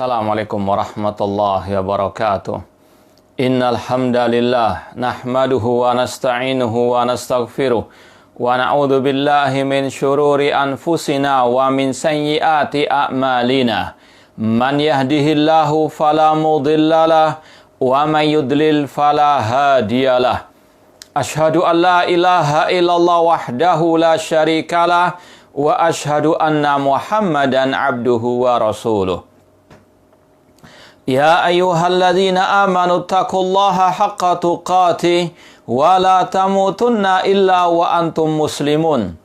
Assalamualaikum warahmatullahi wabarakatuh. Innal hamdalillah nahmaduhu wa nasta'inuhu wa nastaghfiruh wa na'udzu billahi min syururi anfusina wa min sayyiati a'malina. Man yahdihillahu fala mudhillalah wa man yudlil fala hadiyalah. Ashhadu an la ilaha illallah wahdahu la syarikalah wa ashhadu anna Muhammadan abduhu wa rasuluh. Ya ayyuhalladzina amanu taqullaha haqqa tuqatih wa la tamutunna illa wa antum muslimun.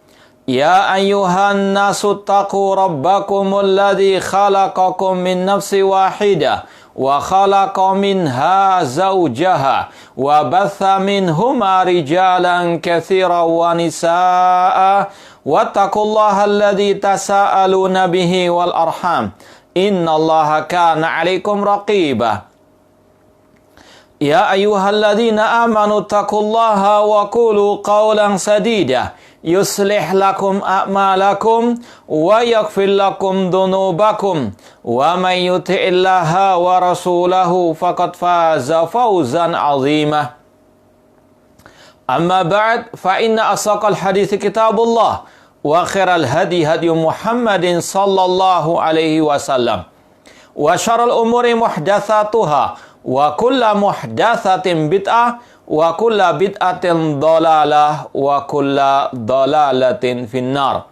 Ya ayyuhan nasu taqu rabbakumul ladzi khalaqakum min nafsin wahidah wa khalaqa minha zawjaha wa batha minhuma rijalan katsiran wa nisaa'a wattaqullaha alladzi tasaaluna bihi wal arham. Innallaha kana 'alaikum raqiba. Ya ayyuhalladzina amanu taqullaha wa qulu qawlan sadida yuslih lakum a'malakum wa yaghfir lakum dhunubakum wa may yuti'illaha wa rasulahu faqad faza fawzan 'azima. Amma ba'd, fa inna asaqal hadithi kitabullah wa khairal hadi hadi Muhammadin sallallahu alaihi wasallam wa syarrul umuri muhdatsatuha wa kullu muhdatsatin bid'ah wa kullu bid'atin dhalalah wa kullu dhalalatin finnar.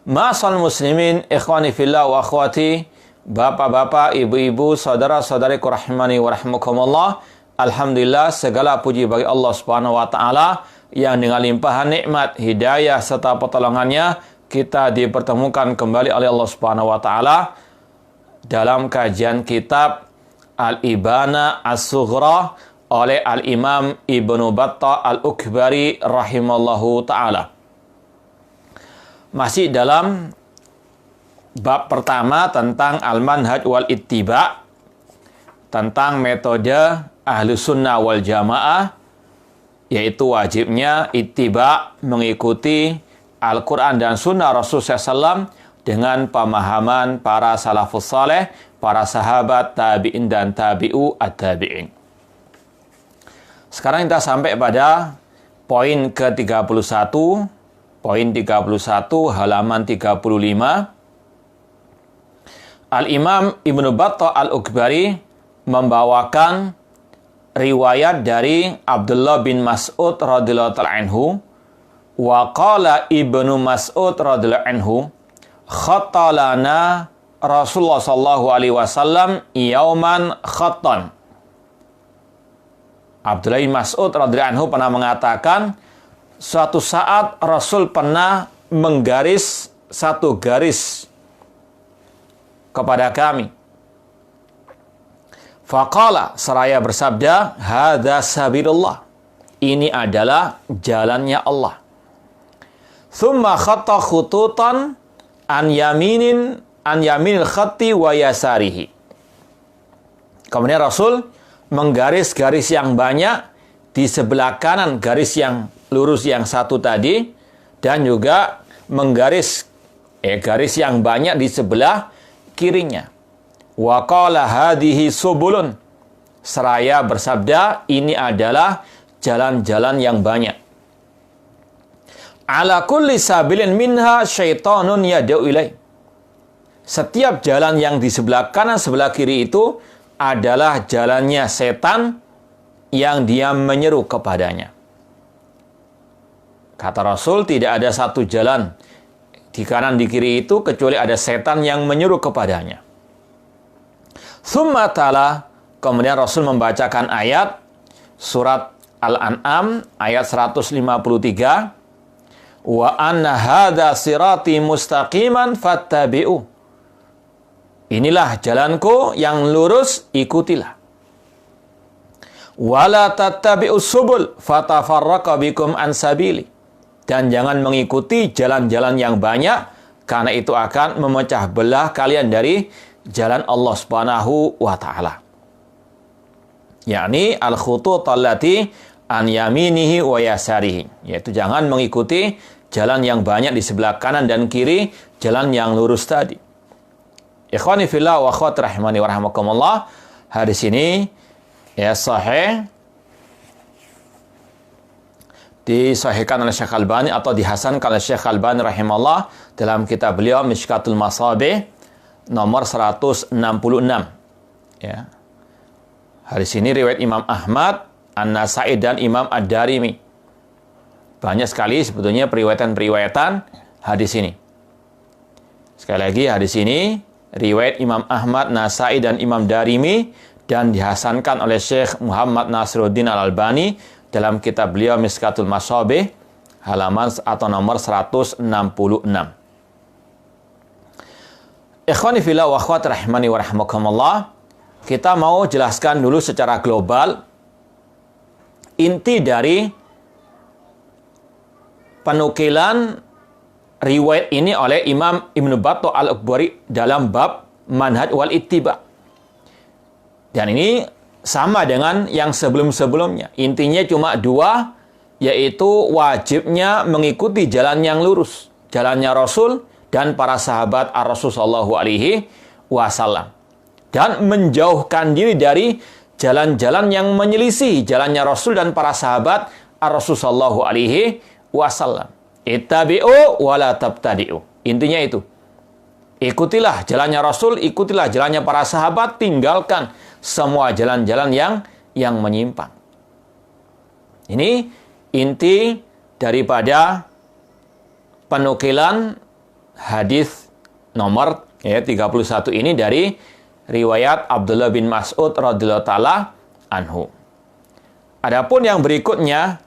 Ma'asal muslimin, ikhwani fillah wa akhwati, bapak-bapak, ibu-ibu, saudara-saudariku rahimani wa rahimakumullah. Alhamdulillah, segala puji bagi Allah Subhanahu wa taala yang dengan limpahan nikmat, hidayah serta pertolongannya kita dipertemukan kembali oleh Allah Subhanahu wa taala dalam kajian kitab Al-Ibana As-Sughra oleh Al-Imam Ibnu Battah Al-Ukbari rahimallahu taala. Masih dalam bab pertama tentang al-manhaj wal ittiba, tentang metode Ahlus Sunnah wal Jamaah, yaitu wajibnya ittiba, mengikuti Al-Quran dan Sunnah Rasulullah SAW dengan pemahaman para salafus saleh, para sahabat, tabi'in dan tabi'u at-tabi'in. Sekarang kita sampai pada poin ke-31, poin 31 halaman 35. Al-Imam Ibnu Battah Al-Ukbari membawakan riwayat dari Abdullah bin Mas'ud radhiyallahu ta'ala anhu, wa qala Ibnu Mas'ud radhiyallahu anhu, khattalana Rasulullah sallallahu alaihi wasallam yauman khattan. Abdullah bin Mas'ud radhiyallahu anhu pernah mengatakan, suatu saat Rasul pernah menggaris satu garis kepada kami. Faqala, seraya bersabda, hadza sabilullah, ini adalah jalannya Allah. Thumma khatta khututan an yaminil khatti wa yasarihi. Kemudian Rasul menggaris garis yang banyak di sebelah kanan garis yang lurus yang satu tadi, dan juga menggaris garis yang banyak di sebelah kirinya. Wa qala hadhihi subulun, seraya bersabda, ini adalah jalan-jalan yang banyak. Ala kulli sabilin minha syaitanun yad'u ilai. Setiap jalan yang di sebelah kanan sebelah kiri itu adalah jalannya setan yang dia menyeru kepadanya. Kata Rasul, tidak ada satu jalan di kanan di kiri itu kecuali ada setan yang menyeru kepadanya. Tsumma ta'ala, kemudian Rasul membacakan ayat surat Al-An'am ayat 153, wa anna hadza sirati mustaqiman fattabi'u. Inilah jalanku yang lurus, ikutilah. Wala tattabi'us subul fatafarraqa bikum an sabili. Dan jangan mengikuti jalan-jalan yang banyak, karena itu akan memecah belah kalian dari jalan Allah Subhanahu wa taala. Yakni al-khutut allati an yaminihi wa yasarihi, yaitu jangan mengikuti jalan yang banyak di sebelah kanan dan kiri, jalan yang lurus tadi. Ikhwani fillah wa akhwat rahimani wa rahimakumullah. Hadis ini ya sahih, disahihkan oleh Syekh Albani atau dihasankan oleh Syekh Albani rahimahullah dalam kitab beliau Mishkatul Masabih nomor 166. Ya. Hadis ini riwayat Imam Ahmad, An-Nasa'i dan Imam Ad-Darimi. Banyak sekali sebetulnya periwayatan hadis ini. Sekali lagi hadis ini riwayat Imam Ahmad, Nasa'i dan Imam Darimi dan dihasankan oleh Syekh Muhammad Nasiruddin Al-Albani dalam kitab beliau Mishkatul Masabih halaman atau nomor 166. Ikhwani fillah wa akhwat rahimani wa rahimakumullah. Kita mau jelaskan dulu secara global inti dari penukilan riwayat ini oleh Imam Ibnu Battah Al-Ukbari dalam bab manhaj wal ittiba. Dan ini sama dengan yang sebelum-sebelumnya. Intinya cuma dua, yaitu wajibnya mengikuti jalan yang lurus, jalannya Rasul dan para sahabat Ar-Rasul sallallahu alaihi wasallam. Dan menjauhkan diri dari jalan-jalan yang menyelisih jalannya Rasul dan para sahabat Ar-Rasul sallallahu alaihi wasallam. Ittabi'u wa la tabtadi'u. Intinya itu. Ikutilah jalannya Rasul, ikutilah jalannya para sahabat, tinggalkan semua jalan-jalan yang menyimpang. Ini inti daripada penukilan hadis nomor 31 ini dari riwayat Abdullah bin Mas'ud radhiyallahu taala anhu. Adapun yang berikutnya,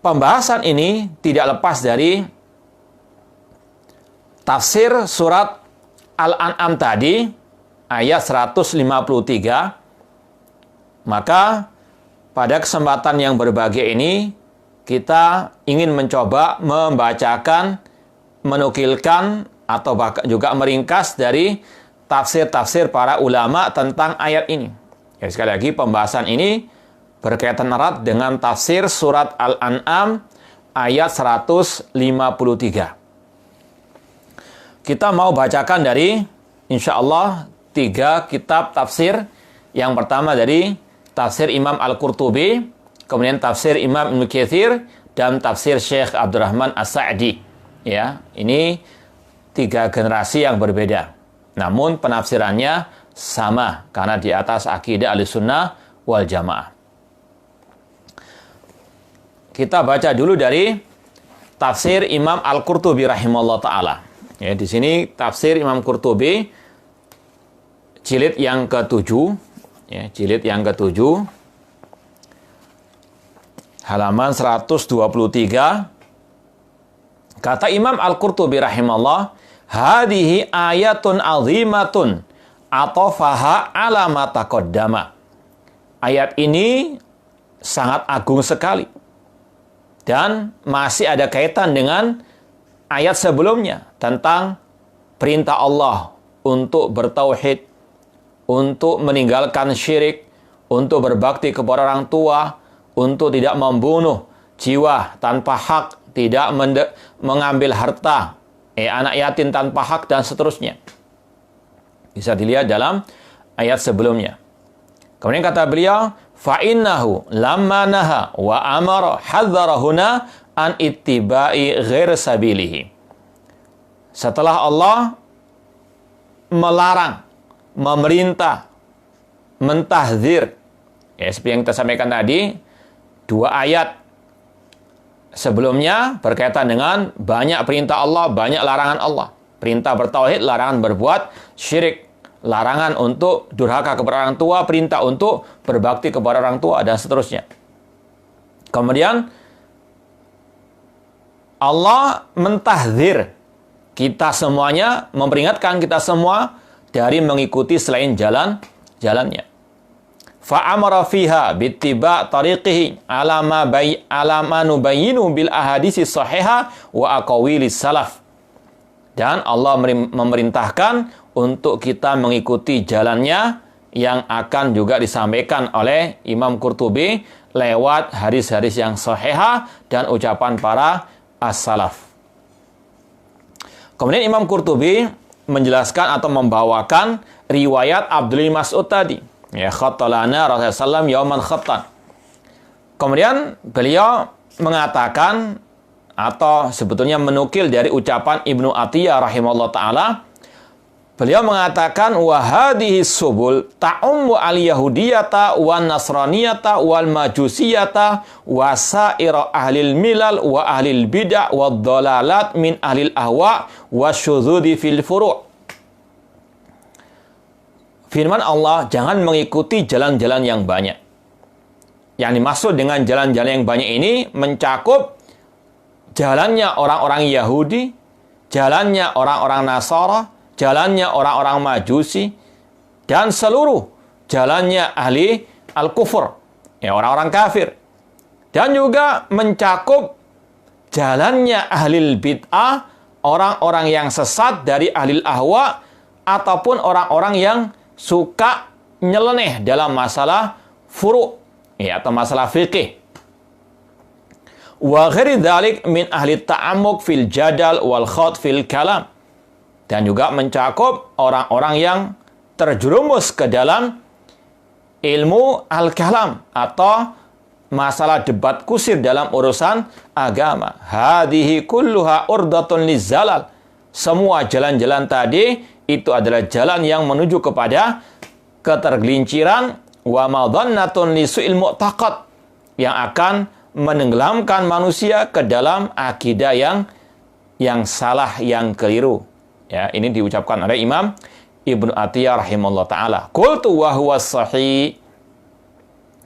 pembahasan ini tidak lepas dari tafsir surat Al-An'am tadi, ayat 153. Maka pada kesempatan yang berbahagia ini, kita ingin mencoba membacakan, menukilkan, atau bahkan juga meringkas dari tafsir-tafsir para ulama tentang ayat ini. Ya, sekali lagi, pembahasan ini berkaitan erat dengan tafsir surat Al-An'am ayat 153. Kita mau bacakan dari, insya Allah, 3 kitab tafsir. Yang pertama dari tafsir Imam Al-Qurtubi, kemudian tafsir Imam Ibnu Katsir, dan tafsir Syekh Abdurrahman As-Sa'di. Ya, ini 3 generasi yang berbeda. Namun penafsirannya sama, karena di atas akidah Ahlussunnah wal Jamaah. Kita baca dulu dari tafsir Imam Al-Qurtubi rahimahullah ta'ala. Ya, di sini tafsir Imam Qurtubi jilid yang ke-7, ya, jilid yang ke-7 halaman 123. Kata Imam Al-Qurtubi rahimahullah, hadhihi ayatun azimatun atafaha ala ma taqaddama. Ayat ini sangat agung sekali dan masih ada kaitan dengan ayat sebelumnya tentang perintah Allah untuk bertauhid, untuk meninggalkan syirik, untuk berbakti kepada orang tua, untuk tidak membunuh jiwa tanpa hak, tidak mengambil harta anak yatim tanpa hak, dan seterusnya. Bisa dilihat dalam ayat sebelumnya. Kemudian kata beliau, fa'innahu lamma naha wa amara hadzarahuna an ittiba'i ghair sabilihi. Setelah Allah melarang, memerintah, mentahdzir, ya, seperti yang kita sampaikan tadi, 2 ayat sebelumnya berkaitan dengan banyak perintah Allah, banyak larangan Allah. Perintah bertauhid, larangan berbuat syirik, larangan untuk durhaka kepada orang tua, perintah untuk berbakti kepada orang tua, dan seterusnya. Kemudian Allah mentahdzir kita semuanya, memperingatkan kita semua dari mengikuti selain jalannya. Fa'amara fiha bittiba tariqihi alama nubayyinu bil ahadisi sahiha wa aqawilis salaf. Dan Allah memerintahkan untuk kita mengikuti jalannya yang akan juga disampaikan oleh Imam Qurtubi lewat hadis-hadis yang sahihah dan ucapan para as-salaf. Kemudian Imam Qurtubi menjelaskan atau membawakan riwayat Abdullah bin Mas'ud tadi. Ya, khattalana Rasulullah SAW yauman khattan. Kemudian beliau mengatakan atau sebetulnya menukil dari ucapan Ibnu Atiyah rahimahullah ta'ala. Beliau mengatakan wa hadhihi subul ta'ummu al-yahudiyata wan nasraniyata wal majusiyata wa sa'ira ahlil milal wa ahlil bid'ah wad dhalalat min ahlil ahwa wasyudzudi fil furu'. Firman Allah, jangan mengikuti jalan-jalan yang banyak. Yang dimaksud dengan jalan-jalan yang banyak ini mencakup jalannya orang-orang Yahudi, jalannya orang-orang Nasara, jalannya orang-orang Majusi, dan seluruh jalannya ahli al-kufur, ya, orang-orang kafir. Dan juga mencakup jalannya ahli bid'ah, orang-orang yang sesat dari ahli ahwa, ataupun orang-orang yang suka nyeleneh dalam masalah furu', ya, atau masalah fikih. Wa ghairi dzalik min ahli ta'ammuq fil jadal wal khawd fil kalam. Dan juga mencakup orang-orang yang terjerumus ke dalam ilmu al-kalam atau masalah debat kusir dalam urusan agama. Hadhihi kulluha urdatun lizalal. Semua jalan-jalan tadi itu adalah jalan yang menuju kepada ketergelinciran wa madhannatun lisu'il mu'taqad, yang akan menenggelamkan manusia ke dalam akidah yang salah, yang keliru. Ya, ini diucapkan oleh Imam Ibnu Atiyah rahimahullah ta'ala. Qultu wa huwa sahih.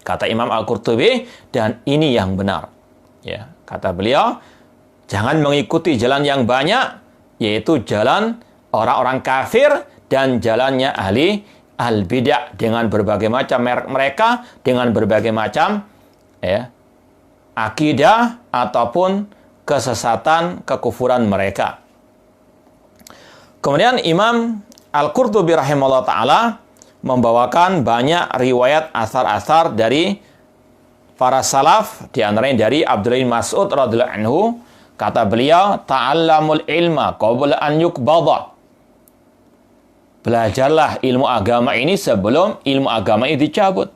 Kata Imam Al-Qurtubi, dan ini yang benar. Ya, kata beliau, jangan mengikuti jalan yang banyak, yaitu jalan orang-orang kafir dan jalannya ahli al-bid'ah dengan berbagai macam mereka, dengan berbagai macam, ya, akidah ataupun kesesatan, kekufuran mereka. Kemudian Imam Al-Qurtubi rahimahullah ta'ala membawakan banyak riwayat asar-asar dari para salaf, di antaranya dari Abdullah bin Mas'ud radhiyallahu anhu. Kata beliau, ta'allamul ilma qabla an yuqbadha. Belajarlah ilmu agama ini sebelum ilmu agama ini dicabut.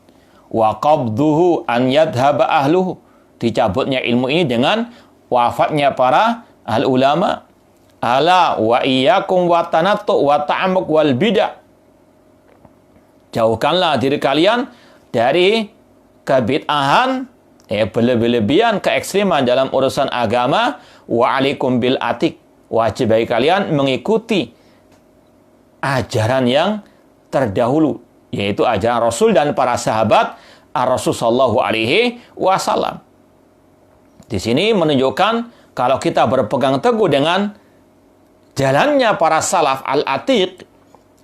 Wa qabduhu an yadhhaba ahluhu. Dicabutnya ilmu ini dengan wafatnya para ahli ulama. Ala wa iyyakum wa tanattu wa ta'ammuq wal bid'ah. Jauhkanlah diri kalian dari kebid'ahan, berlebihan, keekstriman dalam urusan agama. Wa alaikum bil atik. Wajib bagi kalian mengikuti ajaran yang terdahulu, yaitu ajaran Rasul dan para sahabat Rasul sallallahu alaihi wasallam. Di sini menunjukkan kalau kita berpegang teguh dengan jalannya para salaf al-atiq,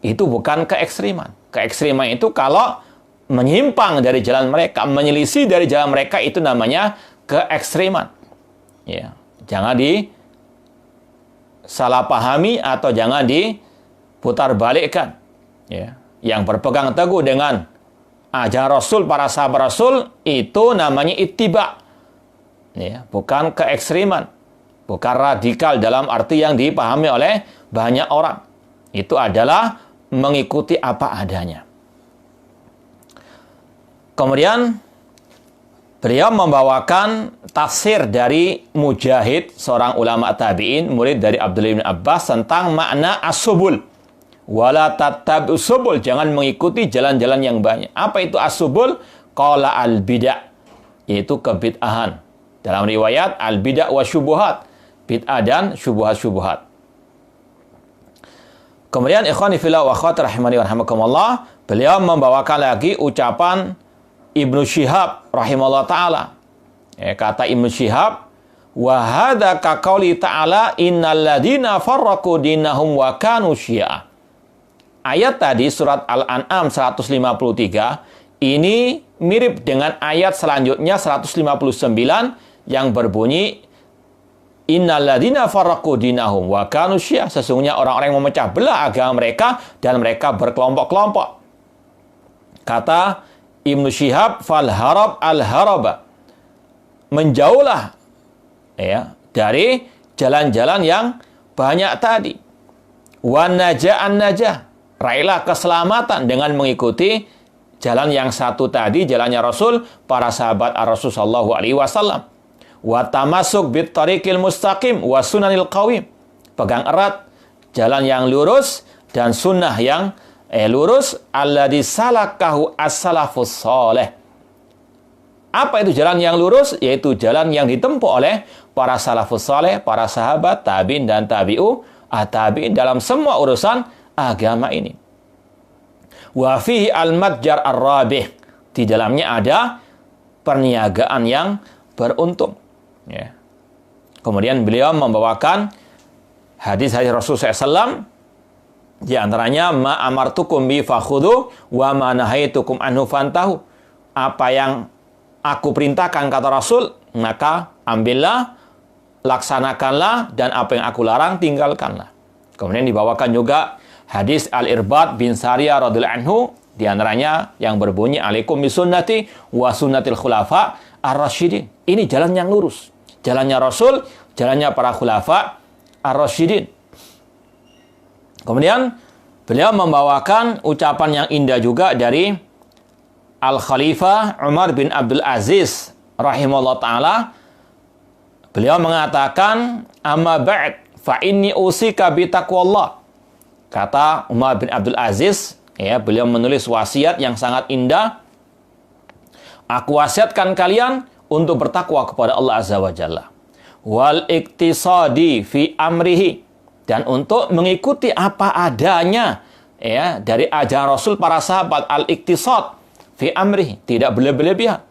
itu bukan keekstriman. Keekstriman itu kalau menyimpang dari jalan mereka, menyelisih dari jalan mereka, itu namanya keekstriman. Ya, jangan disalahpahami atau jangan diputar balikkan. Ya, yang berpegang teguh dengan ajaran Rasul, para sahabat Rasul, itu namanya ittiba. Ya, bukan keekstriman, bukan radikal dalam arti yang dipahami oleh banyak orang. Itu adalah mengikuti apa adanya. Kemudian beliau membawakan tafsir dari Mujahid, seorang ulama tabi'in, murid dari Abdullah bin Abbas, tentang makna as-subul. Wala tattabi'us subul, jangan mengikuti jalan-jalan yang banyak. Apa itu as-subul? Qala al-bid'ah, yaitu kebid'ahan. Dalam riwayat al-bid'ah wa syubuhat, bid'ah dan syubuhat-syubuhat. Kemudian ikhwani fillah wa akhwati rahimani wa rahimakumullah, beliau membawakan lagi ucapan Ibnu Syihab rahimahullah ta'ala. Kata Ibnu Syihab, wa hadza ka qauli ta'ala innal ladzina farraqu dinahum wa kanu syi'a. Ayat tadi surat Al-An'am 153 ini mirip dengan ayat selanjutnya 159 yang berbunyi innal ladzina farraqu dinahum wa kanu syi'a. Sesungguhnya orang-orang yang memecah belah agama mereka dan mereka berkelompok-kelompok. Kata Ibnu Syihab, fal harab al haraba, menjauhlah ya dari jalan-jalan yang banyak tadi. Wa naja'an najah. Raihlah keselamatan dengan mengikuti jalan yang satu tadi, jalannya Rasul, para sahabat Rasul sallallahu alaihi wasallam. Wa tamasuk bit tariqil mustaqim wa sunanil qawim. Pegang erat jalan yang lurus dan sunnah yang lurus, alladzi salakahu as-salafus saleh. Apa itu jalan yang lurus? Yaitu jalan yang ditempuh oleh para salafus saleh, para sahabat, tabi'in dan tabi'in dalam semua urusan agama ini. Wa fihi al-matjar ar-rabih. Di dalamnya ada perniagaan yang beruntung. Ya. Kemudian beliau membawakan hadis-hadis Rasulullah SAW. Di antaranya, ma amartukum bi fakhudhu wa ma nahaitukum anhu fantahu. Apa yang aku perintahkan, kata Rasul, maka ambillah, laksanakanlah, dan apa yang aku larang, tinggalkanlah. Kemudian dibawakan juga hadis Al-Irbad bin Sariyah radhiyallahu anhu, di antaranya yang berbunyi, alaikum bisunnati wa sunnatil khulafa ar-rasyidin. Ini jalan yang lurus. Jalannya Rasul, jalannya para khulafa ar-rasyidin. Kemudian beliau membawakan ucapan yang indah juga dari Al-Khalifah Umar bin Abdul Aziz rahimahullah ta'ala. Beliau mengatakan, amma ba'd fa inni usika bi taqwallah. Kata Umar bin Abdul Aziz, ya, beliau menulis wasiat yang sangat indah. Aku wasiatkan kalian untuk bertakwa kepada Allah Azza wa Jalla. Wal iktisadi fi amrihi. Dan untuk mengikuti apa adanya, ya, dari ajaran Rasul, para sahabat. Al-iktisad fi amrihi. Tidak berlebihan.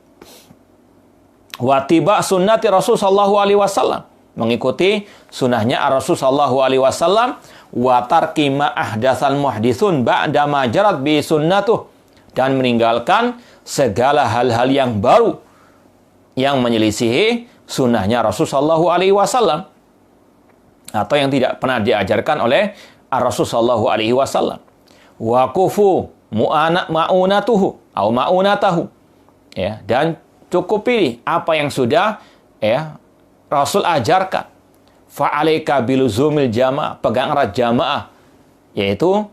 Wa tiba sunnati Rasul sallallahu alaihi wasallam. Mengikuti sunnahnya Rasul sallallahu alaihi wasallam. Wa tarki ma ahdatsal muhditsun ba'da ma jarat bi sunnatuh. Dan meninggalkan segala hal-hal yang baru yang menyelisihi sunnahnya Rasul sallallahu alaihi wasallam, atau yang tidak pernah diajarkan oleh Rasul sallallahu alaihi wasallam. Wa kufu ma'unatuhu atau ma'unatahu. Ya, dan cukupi apa yang sudah, ya, Rasul ajarkan. Fa'alaika biluzumil jamaah, pegang erat jamaah, yaitu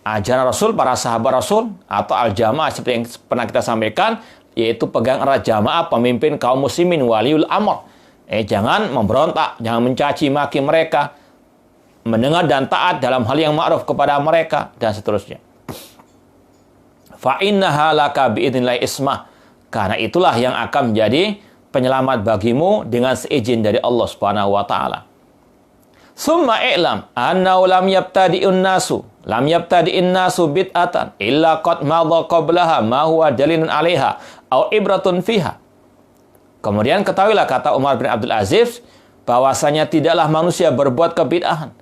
ajaran Rasul, para sahabat Rasul, atau al-jamaah seperti yang pernah kita sampaikan, yaitu pegang erat jamaah pemimpin kaum muslimin, waliul amr. Jangan memberontak, jangan mencaci maki mereka, mendengar dan taat dalam hal yang ma'ruf kepada mereka, dan seterusnya. Fa innaha laka bi'idznillah ismah. Karena itulah yang akan menjadi penyelamat bagimu dengan seizin dari Allah Subhanahu wa taala. Summa i'lam annahu lam yabtadi'un nasu bid'atan illa qad madha qablaha ma huwa dalilun 'alaiha aw ibratun fiha. Kemudian ketahuilah, kata Umar bin Abdul Aziz, bahwasanya tidaklah manusia berbuat kebid'ahan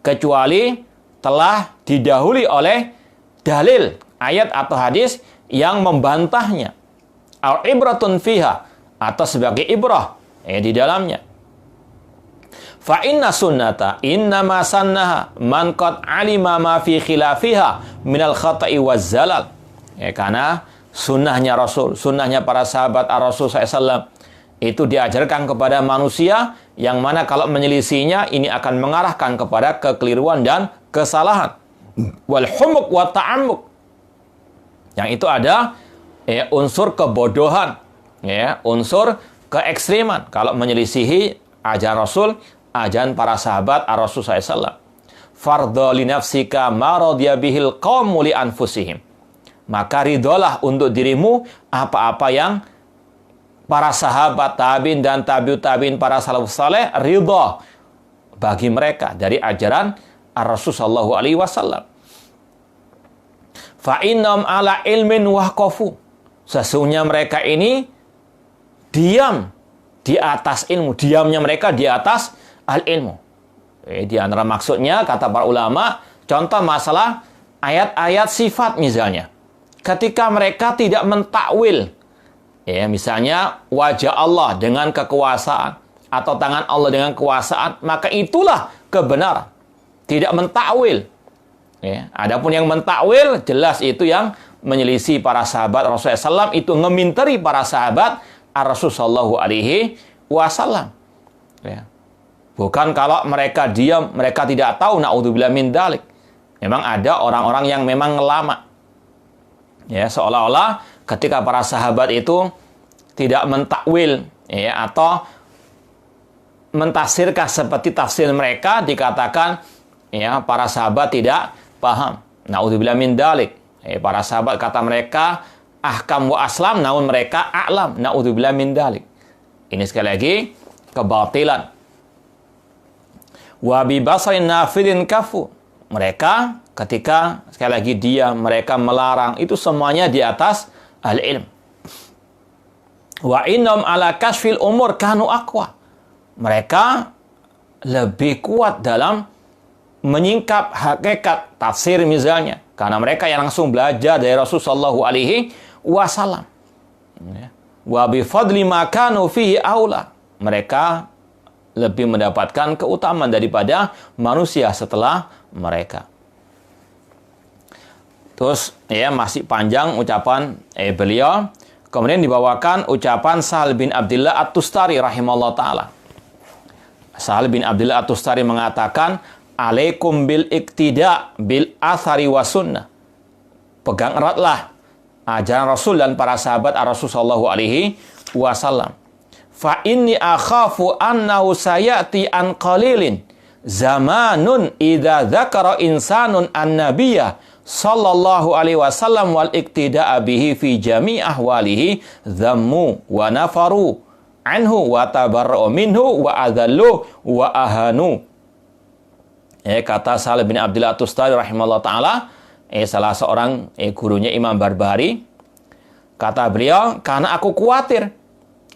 kecuali telah didahului oleh dalil, ayat atau hadis yang membantahnya. Aw ibratun fiha, atau sebagai ibrah di dalamnya. Fa inna sunnata innama sannaha man qad alima ma fi khilafiha minal khata'i waz zalal. Karena sunnahnya Rasul, sunnahnya para sahabat Rasul SAW itu diajarkan kepada manusia yang mana kalau menyelisihinya ini akan mengarahkan kepada kekeliruan dan kesalahan. Wal humuk wa ta'ammuk. Yang itu ada unsur kebodohan, unsur keekstriman kalau menyelisihi ajaran Rasul, ajaran para sahabat Rasul SAW. Fardhu li nafsika ma radiya bihil qaum li anfusihim. Maka ridolah untuk dirimu apa-apa yang para sahabat, tabi'in dan tabi'ut tabi'in, para salafus saleh ridha bagi mereka dari ajaran Rasul sallallahu alaihi wasallam. Fa innahum ala ilmin waqafu. Sesungguhnya mereka ini diam di atas ilmu, diamnya mereka di atas al-ilmu. Di antara maksudnya, kata para ulama, contoh masalah ayat-ayat sifat misalnya. Ketika mereka tidak mentakwil, misalnya wajah Allah dengan kekuasaan atau tangan Allah dengan kekuasaan, maka itulah kebenaran. Tidak mentakwil. Adapun yang mentakwil, jelas itu yang menyelisih para sahabat Rasulullah SAW, itu ngeminteri para sahabat Rasulullah sallallahu alaihi wasallam. Bukan kalau mereka diam, mereka tidak tahu, naudzubillah min dzalik. Memang ada orang-orang yang memang ngelama. Ya, seolah-olah ketika para sahabat itu tidak mentakwil, ya, atau mentafsirkan seperti tafsir mereka, dikatakan ya para sahabat tidak paham. Naudzubillah min dzalik. Para sahabat kata mereka ahkam wa aslam, namun mereka a'lam. Naudzubillah min dzalik. Ini sekali lagi kebatilan. Wa bi basarin nafidin kafu. Mereka ketika sekali lagi mereka melarang, itu semuanya di atas al-ilm. Wa innam ala kasfil umur kanu aqwa. Mereka lebih kuat dalam menyingkap hakikat tafsir misalnya, karena mereka yang langsung belajar dari Rasulullah sallallahu alaihi wasallam. Wa bi fadli ma kanu fihi aula. Mereka lebih mendapatkan keutamaan daripada manusia setelah mereka. Terus ya masih panjang ucapan beliau. Kemudian dibawakan ucapan Sahal bin Abdullah At-Tustari rahimahullah ta'ala. Sahal bin Abdullah At-Tustari mengatakan, alaikum bil iktida bil athari wa sunnah. Pegang eratlah ajaran Rasul dan para sahabat Rasul sallallahu alaihi wasallam. Fa inni akhafu annahu sayati an qalilin zamanun idza dzakara insanun an-nabiyya sallallahu alaihi wasallam wal iktida'a bihi fi jami' ahwalihi dhammu wa nafaru anhu wa tabarra'u minhu wa adallu wa ahanu. Kata Sahal bin Abdullah Tustari rahimahullah ta'ala, salah seorang gurunya Imam Barbahari, kata beliau, karena aku khawatir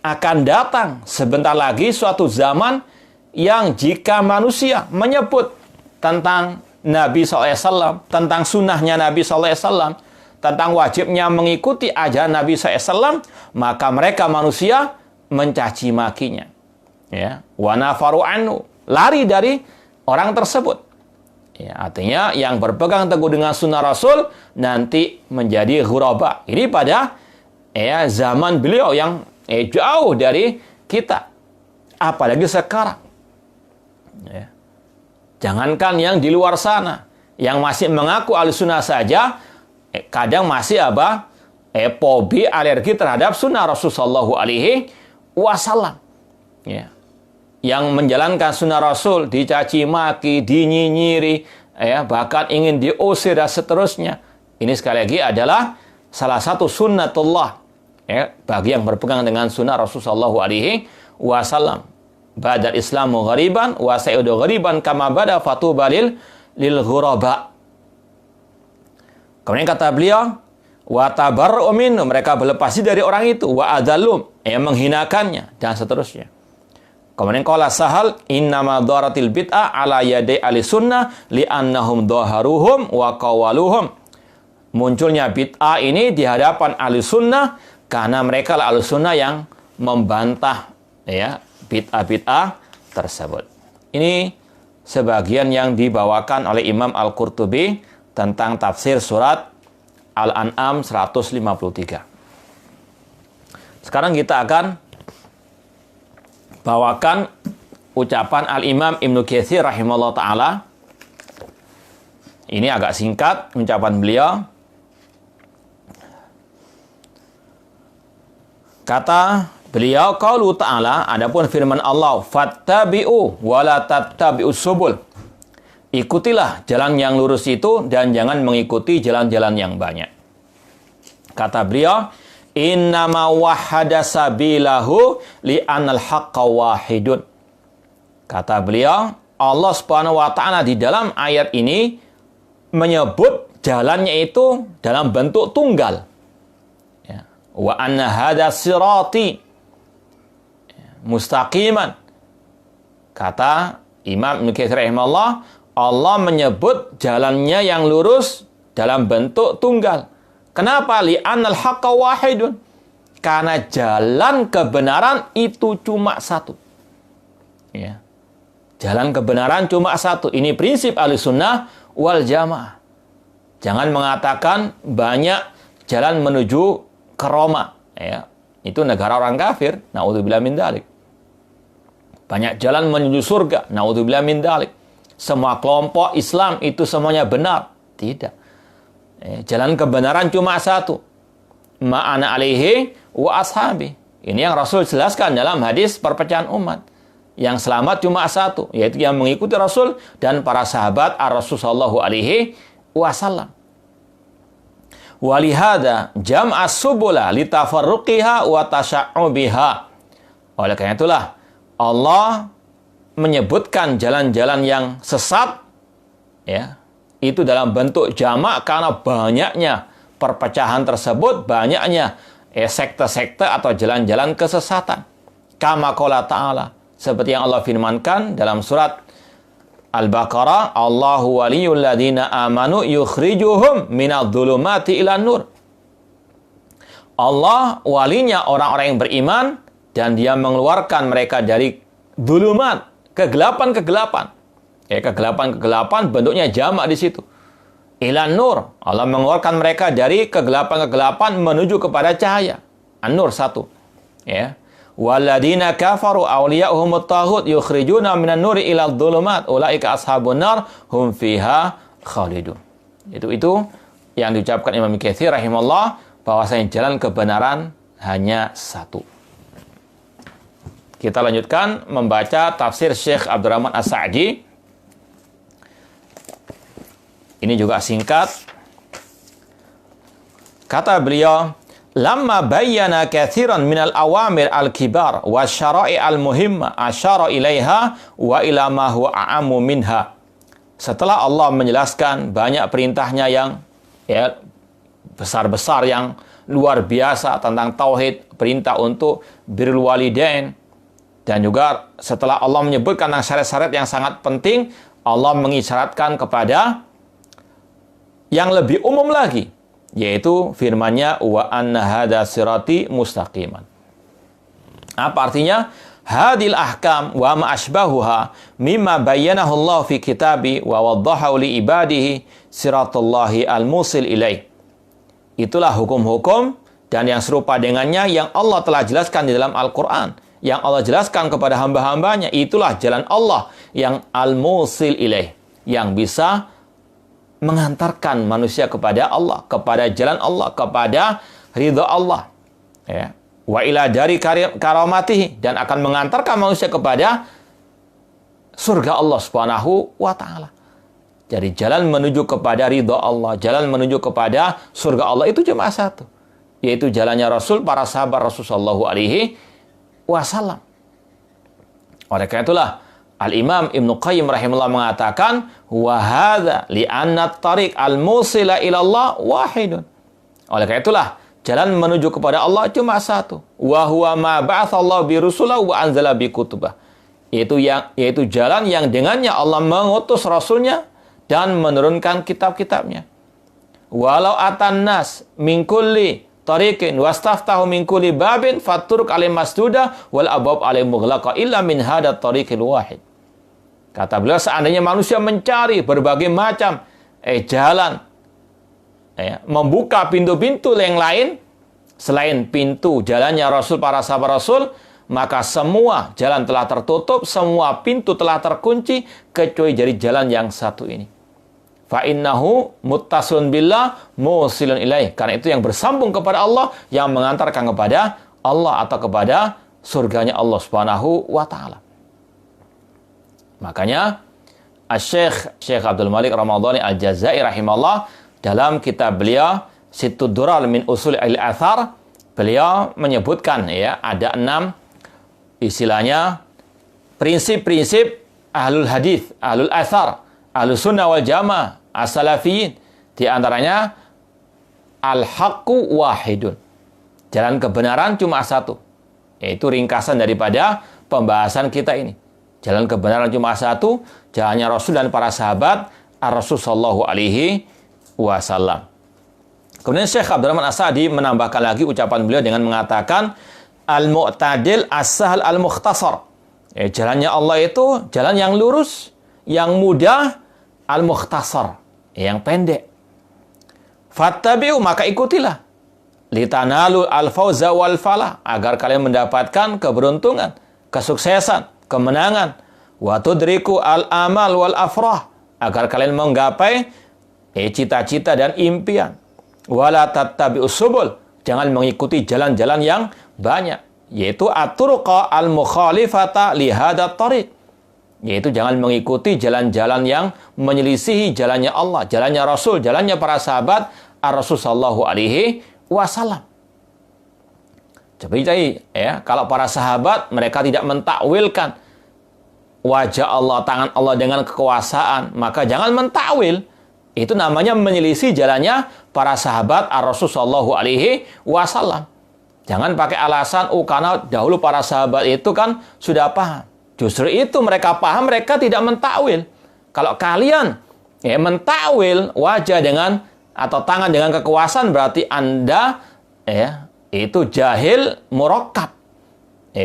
akan datang sebentar lagi suatu zaman yang jika manusia menyebut tentang Nabi SAW, tentang sunnahnya Nabi SAW, tentang wajibnya mengikuti ajaran Nabi SAW, maka mereka manusia mencaci makinya. Ya, wa nafaru anhu, lari dari orang tersebut. Ya, artinya yang berpegang teguh dengan sunnah Rasul nanti menjadi ghuraba. Ini pada zaman beliau yang jauh dari kita, apalagi sekarang. Ya. Jangankan yang di luar sana, yang masih mengaku ahlussunnah saja, kadang masih fobi, alergi terhadap sunnah Rasulullah sallallahu alaihi wasallam. Ya. Yang menjalankan sunnah Rasul dicaci maki, dinyinyiri, bahkan ingin diusir dan seterusnya. Ini sekali lagi adalah salah satu sunnatullah. Bagi yang berpegang dengan sunnah Rasulullah sallallahu alaihi wasallam. Badal Islamu ghariban wa sayudu ghariban kama bada fatuba lil ghuraba. Kemudian kata beliau, wa tabarra'u minhu, mereka berlepas diri dari orang itu, wa adallum, menghinakannya dan seterusnya. Kemudian qala Sahal, innama dharatil bid'ah ala yadai ahli sunnah li'annahum dhaharuhum wa qawaluhum. Munculnya bid'ah ini di hadapan ahli sunnah karena mereka lah ahli sunnah yang membantah bid'ah tersebut. Ini sebagian yang dibawakan oleh Imam Al-Qurtubi tentang tafsir surat Al-An'am 153. Sekarang kita akan bawakan ucapan Al-Imam Ibnu Katsir rahimahullah ta'ala. Ini agak singkat ucapan beliau. Kata beliau, qaulu ta'ala, adapun firman Allah, fattabi'u wa la tattabi'us subul. Ikutilah jalan yang lurus itu dan jangan mengikuti jalan-jalan yang banyak. Kata beliau, innama wahada sabilahu li'annal haqqa wahidun. Kata beliau, Allah Subhanahu wa ta'ala di dalam ayat ini menyebut jalannya itu dalam bentuk tunggal. Wa anna hadha sirati mustaqiman. Kata Imam Ibnu Katsir rahimahullah, Allah menyebut jalannya yang lurus dalam bentuk tunggal. Kenapa? Li'annal haqqa wahidun. Karena jalan kebenaran itu cuma satu. Ya. Jalan kebenaran cuma satu. Ini prinsip Ahlussunnah wal Jamaah. Jangan mengatakan banyak jalan menuju ke Roma. Ya. Itu negara orang kafir. Na'udzubillah min dzalik. Banyak jalan menuju surga. Naudzubillah min dzalik. Semua kelompok Islam itu semuanya benar. Tidak. Jalan kebenaran cuma satu. Ma'ana alaihi wa ashabi. Ini yang Rasul jelaskan dalam hadis perpecahan umat. Yang selamat cuma satu, yaitu yang mengikuti Rasul dan para sahabat ar-Rasul sallallahu alaihi wasallam. Walihada jam'a subula litafarruqiha wa tasya'ubiha. Oleh karena itulah Allah menyebutkan jalan-jalan yang sesat, ya, itu dalam bentuk jamak karena banyaknya perpecahan tersebut, banyaknya sekte-sekte atau jalan-jalan kesesatan. Kama qala ta'ala, seperti yang Allah firmankan dalam surat Al-Baqarah, Allahu waliyul ladzina amanu yukhrijuhum minadh-dhulumati ilan nur. Allah walinya orang-orang yang beriman dan dia mengeluarkan mereka dari dhulumat, kegelapan-kegelapan. Kegelapan-kegelapan bentuknya jamak di situ. Ilan nur, Allah mengeluarkan mereka dari kegelapan-kegelapan menuju kepada cahaya. An-Nur 1. Ya. Walladzina kafaru awliya'uhumut taghut yukhrijuna minan nuri ilal dhulumat ulaika ashabun nar hum fiha khalidun. Itu yang diucapkan Imam Katsir rahimahullah, bahwasanya jalan kebenaran hanya satu. Kita lanjutkan membaca tafsir Syekh Abdurrahman As-Sa'di. Ini juga singkat. Kata beliau, lamma bayyana katsiran minal awamir al-kibar wa syara'i al-muhimma asyara ilaiha wa ila ma huwa a'ammu minha. Setelah Allah menjelaskan banyak perintahnya yang besar-besar, yang luar biasa tentang tauhid, perintah untuk birrul walidain, dan juga setelah Allah menyebutkan tentang syarat-syarat yang sangat penting, Allah mengisyaratkan kepada yang lebih umum lagi, yaitu firman-Nya wa anna hadza sirati mustaqiman. Apa artinya? Hadil ahkam wa ma asbahuha mimma bayyanahu Allah fi kitabi wa waddahu li ibadihi siratullahi al-musil ilaih. Itulah hukum-hukum dan yang serupa dengannya yang Allah telah jelaskan di dalam Al-Qur'an, yang Allah jelaskan kepada hamba-hambanya. Itulah jalan Allah yang al-musil ilaih, yang bisa mengantarkan manusia kepada Allah, kepada jalan Allah, kepada ridha Allah. Ya. Wa ila dari karamatihi, dan akan mengantarkan manusia kepada surga Allah Subhanahu wa taala. Jadi jalan menuju kepada ridha Allah, jalan menuju kepada surga Allah itu cuma satu, yaitu jalannya Rasul, para sahabat Rasul sallallahu alaihi wasallam. Oleh karena itulah Al-Imam Ibnu Qayyim rahimahullah mengatakan, wa hadza li'anna at-tariq al-musila ila Allah wahidun. Oleh karena itulah jalan menuju kepada Allah cuma satu. Wa huwa ma ba'atsallahu bi rusulahu wa anzala bi kutubah. Yaitu jalan yang dengannya Allah mengutus rasulnya dan menurunkan kitab-kitabnya. Walau atan nas min kulli tariqin wastaftahu min kulli babin faturuk alim masduda wal abwab alim mughlaqa illa min hadat tariqil wahid. Kata beliau, seandainya manusia mencari berbagai macam jalan, membuka pintu-pintu yang lain selain pintu jalannya Rasul, para sahabat Rasul, maka semua jalan telah tertutup, semua pintu telah terkunci kecuali dari jalan yang satu ini. Fa innahu muttasilun billah musilun ilaih. Karena itu yang bersambung kepada Allah, yang mengantarkan kepada Allah atau kepada surganya Allah Subhanahu wa taala. Makanya Syekh Abdul Malik Ramadhani Al-Jazairi rahimahullah dalam kitab beliau Situd Durar min Usul al-Athar, beliau menyebutkan ada 6 istilahnya prinsip-prinsip ahlul hadis, ahlul athar, ahlus sunnah wal jamaah, as-salafiyin. Di antaranya al-haqqu wahidun. Jalan kebenaran cuma satu. Yaitu ringkasan daripada pembahasan kita ini. Jalan kebenaran cuma satu, jalannya Rasul dan para sahabat ar-Rasul sallallahu alaihi wasallam. Kemudian Syekh Abdurrahman As-Sa'di menambahkan lagi ucapan beliau dengan mengatakan al-mu'tadil as-sahal al-mukhtasar. Jalannya Allah itu jalan yang lurus, yang mudah, al-mukhtasar, yang pendek. Fattabi'u, maka ikutilah. Litanalu al-fawza wal falah, agar kalian mendapatkan keberuntungan, kesuksesan, kemenangan. Wa tudriku al-amal wal afrah, agar kalian menggapai cita-cita dan impian. Wala tattabi'us subul, jangan mengikuti jalan-jalan yang banyak, yaitu at-turuqa al-mukhalifata li hadat tariq, yaitu jangan mengikuti jalan-jalan yang menyelisihi jalannya Allah, jalannya Rasul, jalannya para sahabat Ar-Rasul sallallahu alaihi wasallam. Jadi ya, kalau para sahabat mereka tidak mentakwilkan wajah Allah, tangan Allah dengan kekuasaan, maka jangan mentakwil. Itu namanya menyelisih jalannya para sahabat Ar-Rasul sallallahu alaihi wasallam. Jangan pakai alasan, karena dahulu para sahabat itu kan sudah paham. Justru itu mereka paham, mereka tidak mentakwil. Kalau kalian mentakwil wajah dengan atau tangan dengan kekuasaan, berarti Anda itu jahil murakkab,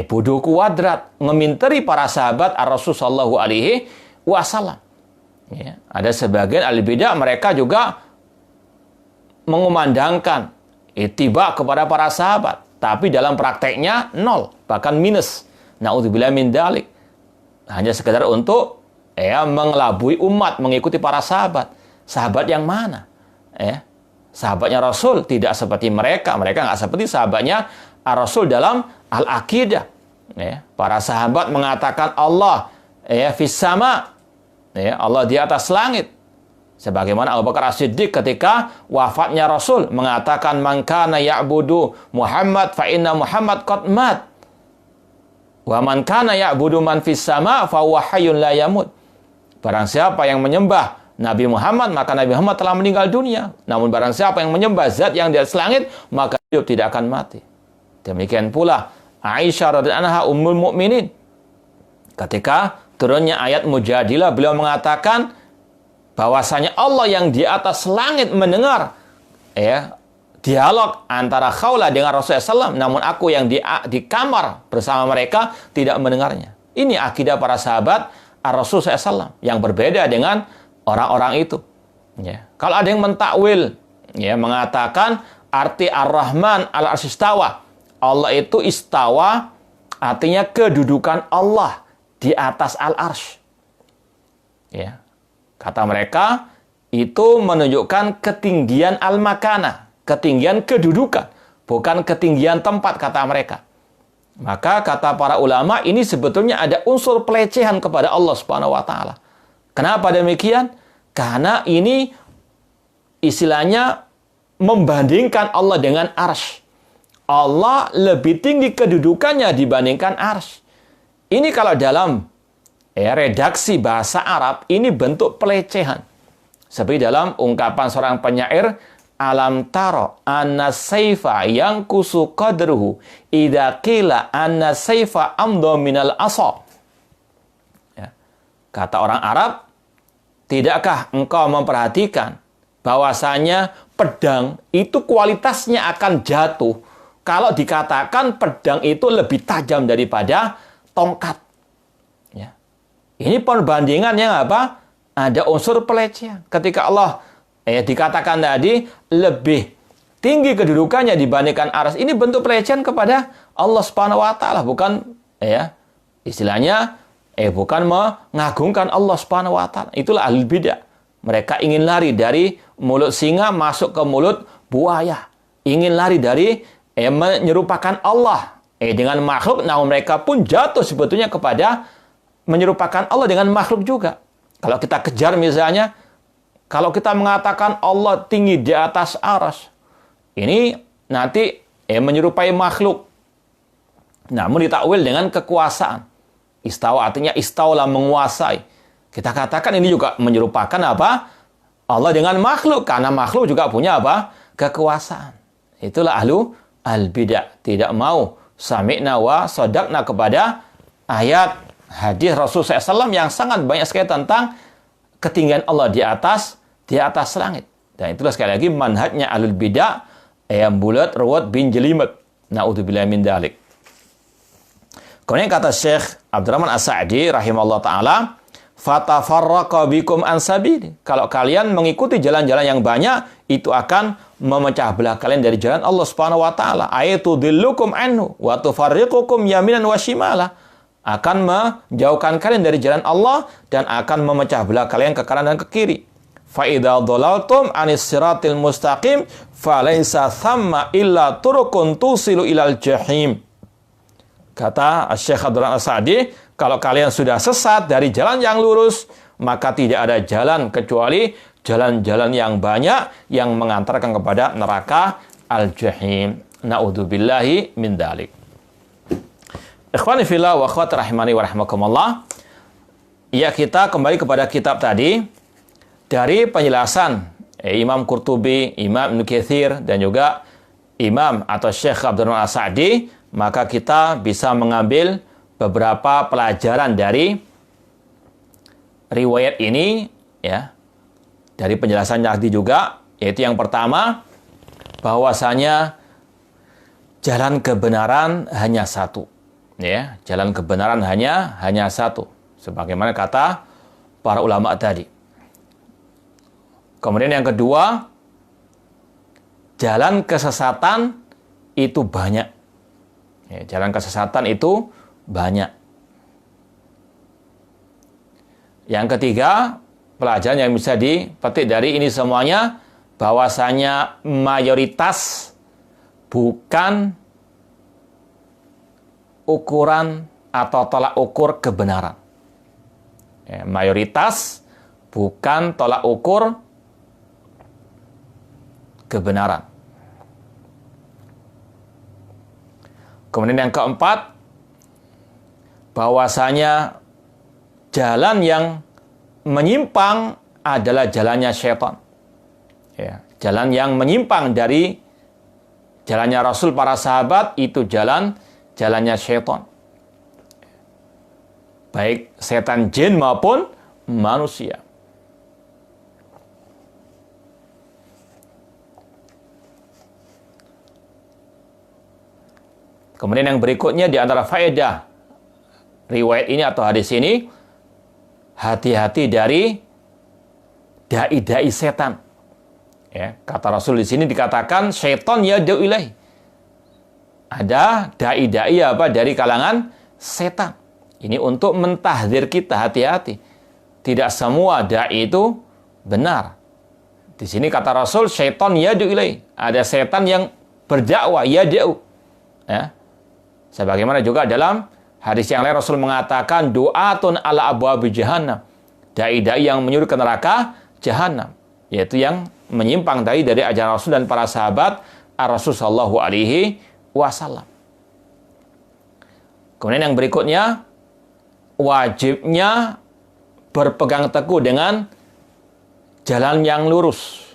bodoh kuadrat, meminteri para sahabat Ar-Rasul sallallahu alaihi wasallam. Ada sebagian ahli bidah mereka juga mengumandangkan ittiba kepada para sahabat, tapi dalam prakteknya nol, bahkan minus. Na'udzubillah min dzalik. Hanya sekedar untuk mengelabui umat mengikuti para sahabat. Sahabat yang mana? Sahabatnya Rasul tidak seperti mereka. Mereka nggak seperti sahabatnya Rasul dalam al-aqidah. Para sahabat mengatakan Allah fis sama, Allah di atas langit. Sebagaimana Abu Bakar As-Siddiq ketika wafatnya Rasul mengatakan, man kana ya'budu Muhammad fa inna Muhammad qad mat. Wa man kana ya'budu man fis sama fa huwa hayyun la yamut. Barang siapa yang menyembah Nabi Muhammad, maka Nabi Muhammad telah meninggal dunia. Namun barang siapa yang menyembah zat yang di atas langit, maka hidup tidak akan mati. Demikian pula Aisyah radhiyallahu anha ummul mukminin. Ketika turunnya ayat Mujadilah, beliau mengatakan bahwasanya Allah yang di atas langit mendengar dialog antara Khawlah dengan Rasulullah SAW, namun aku yang di kamar bersama mereka tidak mendengarnya. Ini akidah para sahabat Rasulullah SAW yang berbeda dengan orang-orang itu. Kalau ada yang mentakwil, mengatakan arti Ar-Rahman al-Arsy istawa, Allah itu istawa, artinya kedudukan Allah di atas al-Arsy. Kata mereka, itu menunjukkan ketinggian al-makana, ketinggian kedudukan, bukan ketinggian tempat, kata mereka. Maka kata para ulama, ini sebetulnya ada unsur pelecehan kepada Allah Subhanahu wa taala. Kenapa demikian? Karena ini istilahnya membandingkan Allah dengan arsy. Allah lebih tinggi kedudukannya dibandingkan arsy. Ini kalau dalam redaksi bahasa Arab, ini bentuk pelecehan. Seperti dalam ungkapan seorang penyair, alam taro anna saifa yang kusu qadruhu idza qila anna saifa amdo minal asa. Kata orang Arab, tidakkah engkau memperhatikan bahwasanya pedang itu kualitasnya akan jatuh kalau dikatakan pedang itu lebih tajam daripada tongkat. Ini perbandingan yang apa? Ada unsur pelecehan. Ketika Allah dikatakan tadi lebih tinggi kedudukannya dibandingkan arsy, ini bentuk pelecehan kepada Allah Subhanahu wa taala, bukan istilahnya bukan mengagungkan Allah Subhanahu wa taala. Itulah ahli bidah. Mereka ingin lari dari mulut singa masuk ke mulut buaya. Ingin lari dari menyerupakan Allah dengan makhluk, namun mereka pun jatuh sebetulnya kepada menyerupakan Allah dengan makhluk juga. Kalau kita kejar misalnya, kalau kita mengatakan Allah tinggi di atas arsy, ini nanti menyerupai makhluk. Namun ditakwil dengan kekuasaan. Istawa artinya istaulah, menguasai. Kita katakan ini juga menyerupakan apa? Allah dengan makhluk, karena makhluk juga punya apa? Kekuasaan. Itulah ahlu al-bidah. Tidak mau sami'na wa sadaqna kepada ayat hadis Rasul SAW yang sangat banyak sekali tentang ketinggian Allah di atas langit. Dan itulah sekali lagi manhajnya ahlul bidah yang bulat, ruwet, bin jelimet. Na'udzubillah min dzalik. Kemudian kata Syekh Abdurrahman As-Sa'di rahimahullah ta'ala, fatafarraqa bikum an sabili. Kalau kalian mengikuti jalan-jalan yang banyak, itu akan memecah belah kalian dari jalan Allah Subhanahu wa taala. Ayatu dillukum anhu wa tufarriqukum yaminan wa shimala. akan menjauhkan kalian dari jalan Allah dan akan memecah belah kalian ke kanan dan ke kiri. Fa idza dhalaltum anis siratil mustaqim falaysa thamma illa turukun tusilu ilal jahim. Kata Syekh Abdul Rahman As-Sa'di, kalau kalian sudah sesat dari jalan yang lurus, maka tidak ada jalan kecuali jalan-jalan yang banyak yang mengantarkan kepada neraka al-jahim. Na'udzubillahi min dzalik. Ikhwani fillah wa akhwati rahimani wa rahimakumullah. Ya, kita kembali kepada kitab tadi dari penjelasan Imam Qurtubi, Imam Ibnu Katsir dan juga Imam atau Syekh Abdul Rahman As-Sa'di, maka kita bisa mengambil beberapa pelajaran dari riwayat ini, ya, dari penjelasan tadi juga, yaitu yang pertama, bahwasanya jalan kebenaran hanya satu, ya, jalan kebenaran hanya satu, sebagaimana kata para ulama tadi. Kemudian yang kedua, jalan kesesatan itu banyak. Ya, jalan kesesatan itu banyak. Yang ketiga, pelajaran yang bisa dipetik dari ini semuanya, bahwasanya mayoritas bukan ukuran atau tolak ukur kebenaran. Ya, mayoritas bukan tolak ukur kebenaran. Kemudian yang keempat, bahwasanya jalan yang menyimpang adalah jalannya syaitan. Ya, jalan yang menyimpang dari jalannya Rasul, para sahabat, itu jalannya syaitan. Baik setan jin maupun manusia. Kemudian yang berikutnya di antara faedah riwayat ini atau hadis ini, hati-hati dari dai-dai setan. Ya, kata Rasul di sini dikatakan syaitan yad'u ilaihi. Ada dai-dai dari kalangan setan. Ini untuk mentahdzir kita, hati-hati. Tidak semua dai itu benar. Di sini kata Rasul syaitan yad'u ilaihi. Ada setan yang berdakwah yad'u. Ya. Sebagaimana juga dalam hadis yang lain Rasul mengatakan du'atun ala abwabi jahannam. Dai-dai yang menyuruh ke neraka jahannam, yaitu yang menyimpang dari ajaran Rasul dan para sahabat Rasul sallallahu alaihi wasallam. Kemudian yang berikutnya, wajibnya berpegang teguh dengan jalan yang lurus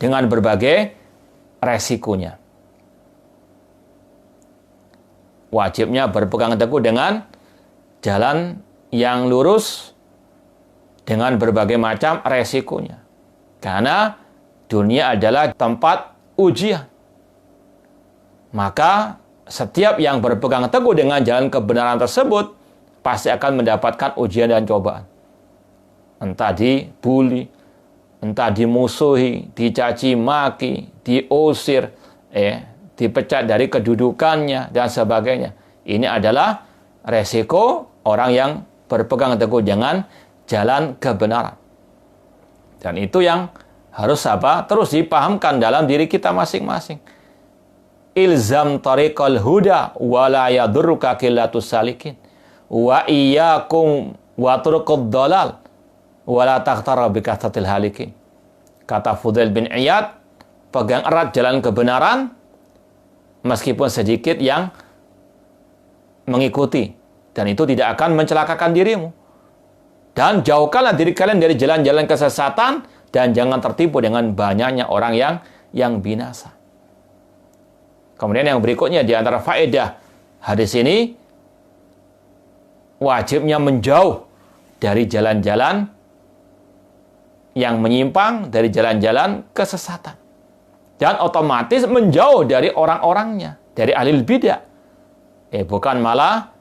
dengan berbagai resikonya. Wajibnya berpegang teguh dengan jalan yang lurus dengan berbagai macam resikonya. Karena dunia adalah tempat ujian. Maka setiap yang berpegang teguh dengan jalan kebenaran tersebut pasti akan mendapatkan ujian dan cobaan. Entah dibully, entah dimusuhi, dicaci maki, diusir, dipecat dari kedudukannya, dan sebagainya. Ini adalah resiko orang yang berpegang teguh dengan jalan kebenaran. Dan itu yang harus terus dipahamkan dalam diri kita masing-masing. Ilzam tariqal huda wa la yadurruka qillatus salikin. Wa iyyakum wa turuqud dhalal wa la taghtarra bi kathratil halikin. Kata Fudail bin Iyad, pegang erat jalan kebenaran meskipun sedikit yang mengikuti, dan itu tidak akan mencelakakan dirimu. Dan jauhkanlah diri kalian dari jalan-jalan kesesatan dan jangan tertipu dengan banyaknya orang yang binasa. Kemudian yang berikutnya di antara faedah hadis ini, wajibnya menjauh dari jalan-jalan yang menyimpang, dari jalan-jalan kesesatan. Dan otomatis menjauh dari orang-orangnya, dari ahli bidah. Bukan malah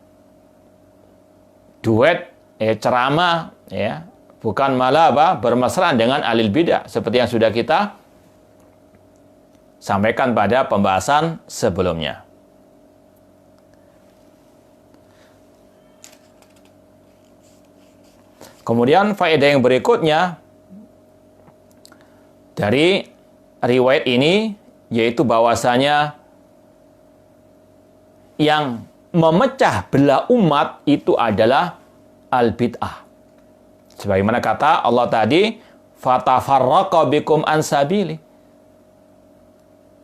duet, ceramah, bukan malah bermesraan dengan ahli bidah, seperti yang sudah kita sampaikan pada pembahasan sebelumnya. Kemudian faedah yang berikutnya dari riwayat ini, yaitu bahwasanya yang memecah belah umat itu adalah al-bid'ah. Sebagaimana kata Allah tadi, fatafarraqa bikum an sabili.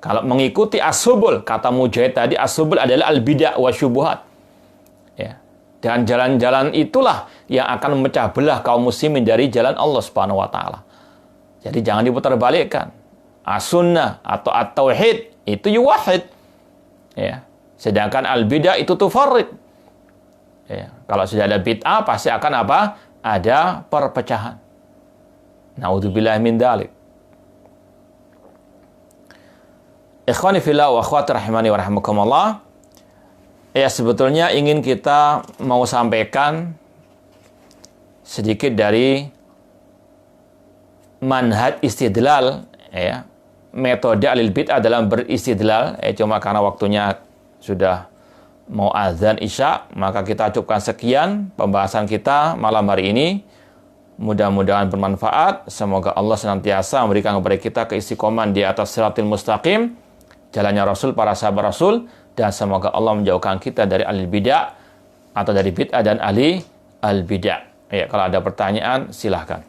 Kalau mengikuti as-subul, kata Mujahid tadi, as-subul adalah al-bid'ah wa syubuhat. Ya. Dan jalan-jalan itulah yang akan memecah belah kaum muslimin dari jalan Allah Subhanahu wa taala. Jadi jangan diputarbalikkan. As-sunnah atau at-tauhid itu yuwahhid. Ya. Sedangkan al-bid'ah itu tufarrid. Ya. Kalau sudah ada bid'ah pasti akan apa? Ada perpecahan. Na'udzubillah min dzalik. Ikhwani fillah wa akhwati rahimani wa rahimakumullah. Ya, sebetulnya ingin kita mau sampaikan sedikit dari manhaj istidlal, ya, metode alil bid'ah dalam beristidlal. Cuma karena waktunya sudah mau azan isya, maka kita cukupkan sekian pembahasan kita malam hari ini. Mudah-mudahan bermanfaat. Semoga Allah senantiasa memberikan kepada kita keistiqomahan di atas siratil mustaqim, jalannya Rasul, para sahabat Rasul, dan semoga Allah menjauhkan kita dari alil bid'ah atau dari bid'ah dan ahli al bid'ah. Ya, kalau ada pertanyaan silahkan.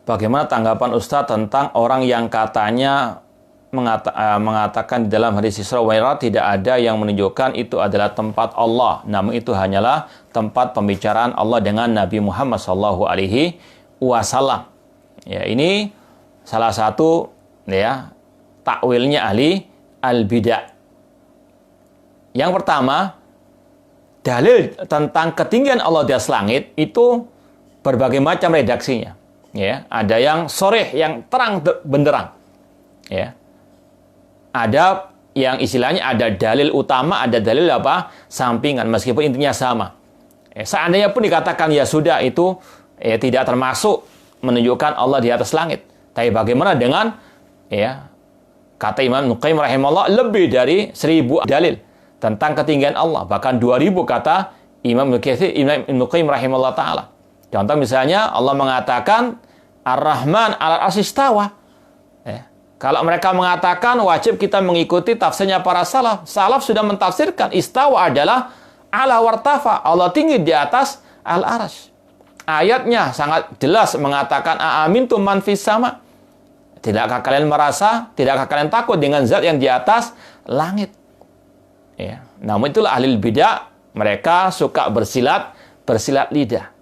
Bagaimana tanggapan Ustadz tentang orang yang katanya mengatakan di dalam hadis Isra wa Mi'raj tidak ada yang menunjukkan itu adalah tempat Allah, namun itu hanyalah tempat pembicaraan Allah dengan Nabi Muhammad SAW. Ya, ini salah satu ya takwilnya ahli al-bid'ah. Yang pertama, dalil tentang ketinggian Allah di atas langit itu berbagai macam redaksinya. Ya, ada yang sharih, yang terang benderang. Ya. Ada yang istilahnya ada dalil utama, ada dalil apa? Sampingan, meskipun intinya sama. Seandainya pun dikatakan ya sudah itu tidak termasuk menunjukkan Allah di atas langit. Tapi bagaimana dengan kata Imam Ibnu Qayyim rahimahullah lebih dari 1000 dalil tentang ketinggian Allah, bahkan 2000 kata Imam Ibnu Qayyim rahimahullah taala. Contoh misalnya Allah mengatakan Ar-Rahman 'alal 'arsy istawa. Kalau mereka mengatakan wajib kita mengikuti tafsirnya para salaf. Salaf sudah mentafsirkan istawa adalah ala wartafa, Allah tinggi di atas al-arsy. Ayatnya sangat jelas mengatakan aamintum man fis sama. Tidakkah kalian merasa, tidakkah kalian takut dengan zat yang di atas langit? Ya. Namun itulah ahli bidah, mereka suka bersilat lidah.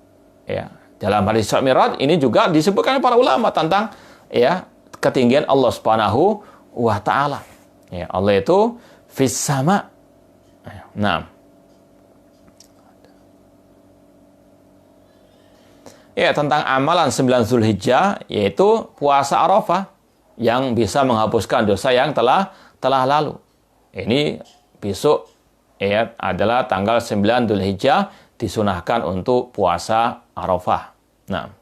Ya, dalam hadis Isra Mi'raj ini juga disebutkan para ulama tentang ketinggian Allah Subhanahu wa taala. Ya, Allah itu fis sama. Nah. Ya, tentang amalan 9 Zulhijjah yaitu puasa Arafah yang bisa menghapuskan dosa yang telah lalu. Ini besok adalah tanggal 9 Zulhijjah disunahkan untuk puasa Arafah. Nah.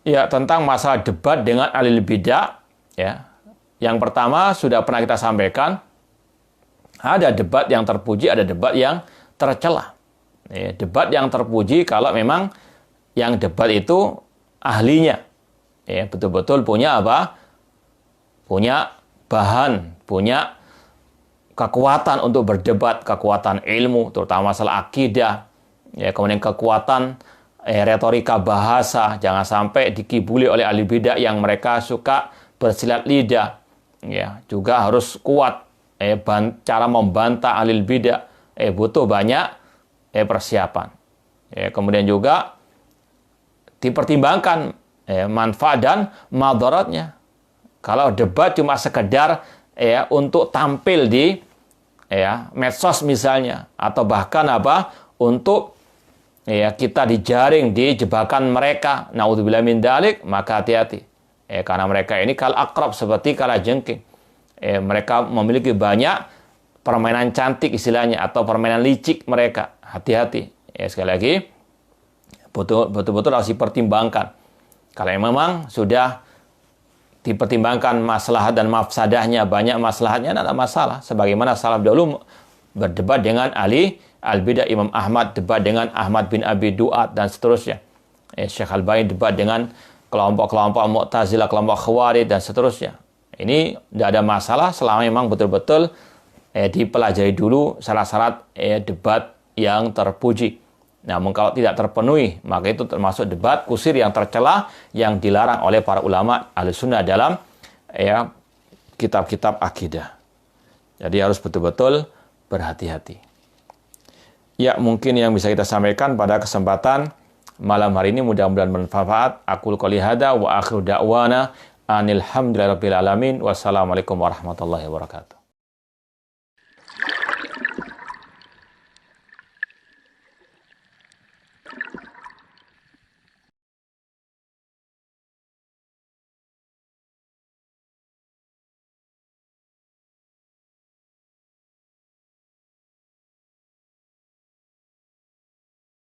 Ya, tentang masalah debat dengan ahli bidah, ya. Yang pertama sudah pernah kita sampaikan, ada debat yang terpuji, ada debat yang tercela. Ya, debat yang terpuji kalau memang yang debat itu ahlinya, betul-betul punya apa? Punya bahan, punya kekuatan untuk berdebat, kekuatan ilmu, terutama masalah akidah, kemudian kekuatan retorika bahasa, jangan sampai dikibuli oleh ahli bidah yang mereka suka bersilat lidah. Juga harus kuat cara membantah ahli bidah, butuh banyak persiapan. Kemudian juga dipertimbangkan manfaat dan madaratnya. Kalau debat cuma sekedar untuk tampil di medsos misalnya, atau bahkan untuk kita dijaring di jebakan mereka, naudzubillah min dzalik, maka hati-hati. Karena mereka ini kal akrab, seperti kalajengking. Mereka memiliki banyak permainan cantik istilahnya, atau permainan licik mereka. Hati-hati. Sekali lagi, betul-betul harus dipertimbangkan. Kalau memang sudah dipertimbangkan maslahat dan mafsadahnya, banyak maslahatnya, tidak ada masalah. Sebagaimana salaf dahulu berdebat dengan Ali Al-Bidah, Imam Ahmad debat dengan Ahmad bin Abi Duat, dan seterusnya. Syekh Al-Bani debat dengan kelompok-kelompok Mu'tazilah, kelompok Khawarij, dan seterusnya. Ini tidak ada masalah selama memang betul-betul dipelajari dulu syarat-syarat debat yang terpuji. Namun kalau tidak terpenuhi, maka itu termasuk debat kusir yang tercela, yang dilarang oleh para ulama Ahlussunnah dalam kitab-kitab akidah. Jadi harus betul-betul berhati-hati. Ya, mungkin yang bisa kita sampaikan pada kesempatan malam hari ini, mudah-mudahan bermanfaat. Aqulu qouli hadza wa akhiru da'wana anil hamdulillahirabbil alamin. Wassalamualaikum warahmatullahi wabarakatuh.